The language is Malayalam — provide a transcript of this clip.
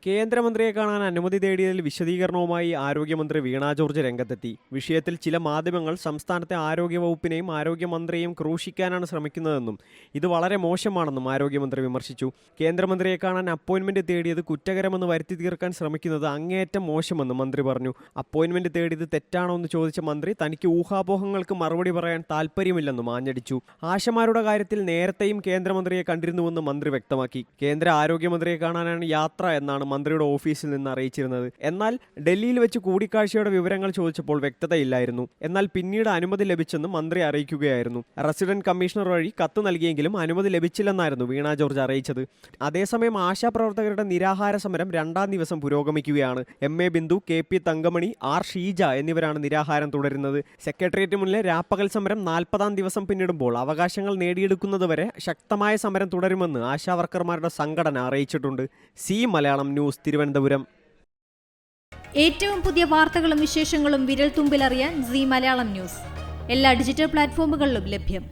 കേന്ദ്രമന്ത്രിയെ കാണാൻ അനുമതി തേടിയതിൽ വിശദീകരണവുമായി ആരോഗ്യമന്ത്രി വീണ ജോർജ് രംഗത്തെത്തി. വിഷയത്തിൽ ചില മാധ്യമങ്ങൾ സംസ്ഥാനത്തെ ആരോഗ്യവകുപ്പിനെയും ആരോഗ്യമന്ത്രിയെയും ക്രൂശിക്കാനാണ് ശ്രമിക്കുന്നതെന്നും ഇത് വളരെ മോശമാണെന്നും ആരോഗ്യമന്ത്രി വിമർശിച്ചു. കേന്ദ്രമന്ത്രിയെ കാണാൻ അപ്പോയിന്റ്മെന്റ് തേടിയത് കുറ്റകരമെന്ന് വരുത്തി തീർക്കാൻ ശ്രമിക്കുന്നത് അങ്ങേയറ്റം മോശമെന്നും മന്ത്രി പറഞ്ഞു. അപ്പോയിന്റ്മെന്റ് തേടിയത് തെറ്റാണോ എന്ന് ചോദിച്ച മന്ത്രി തനിക്ക് ഊഹാപോഹങ്ങൾക്ക് മറുപടി പറയാൻ താൽപ്പര്യമില്ലെന്നും ആഞ്ഞടിച്ചു. ആശമാരുടെ കാര്യത്തിൽ നേരത്തെയും കേന്ദ്രമന്ത്രിയെ കണ്ടിരുന്നുവെന്ന് മന്ത്രി വ്യക്തമാക്കി. കേന്ദ്ര ആരോഗ്യമന്ത്രിയെ കാണാനാണ് യാത്ര എന്നാണ് മന്ത്രിയുടെ ഓഫീസിൽ നിന്ന് അറിയിച്ചിരുന്നത്. എന്നാൽ ഡൽഹിയിൽ വെച്ച് കൂടിക്കാഴ്ചയുടെ വിവരങ്ങൾ ചോദിച്ചപ്പോൾ വ്യക്തതയില്ലായിരുന്നു. എന്നാൽ പിന്നീട് അനുമതി ലഭിച്ചെന്ന് മന്ത്രി അറിയിക്കുകയായിരുന്നു. റെസിഡന്റ് കമ്മീഷണർ വഴി കത്ത് നൽകിയെങ്കിലും അനുമതി ലഭിച്ചില്ലെന്നായിരുന്നു വീണ ജോർജ് അറിയിച്ചത്. അതേസമയം ആശാപ്രവർത്തകരുടെ നിരാഹാര സമരം 2ാം ദിവസം പുരോഗമിക്കുകയാണ്. MA Bindu, KP Thankamani, R Sheeja എന്നിവരാണ് നിരാഹാരം തുടരുന്നത്. സെക്രട്ടേറിയറ്റ് മുന്നിലെ രാപ്പകൽ സമരം 40ാം ദിവസം പിന്നിടുമ്പോൾ അവകാശങ്ങൾ നേടിയെടുക്കുന്നതുവരെ ശക്തമായ സമരം തുടരുമെന്ന് ആശാവർക്കർമാരുടെ സംഘടന അറിയിച്ചിട്ടുണ്ട്. മലയാളം ന്യൂസ്, തിരുവനന്തപുരം. ഏറ്റവും പുതിയ വാർത്തകളും വിശേഷങ്ങളും വിരൽ തുമ്പിലറിയാൻ മലയാളം ന്യൂസ് എല്ലാ ഡിജിറ്റൽ പ്ലാറ്റ്ഫോമുകളിലും ലഭ്യം.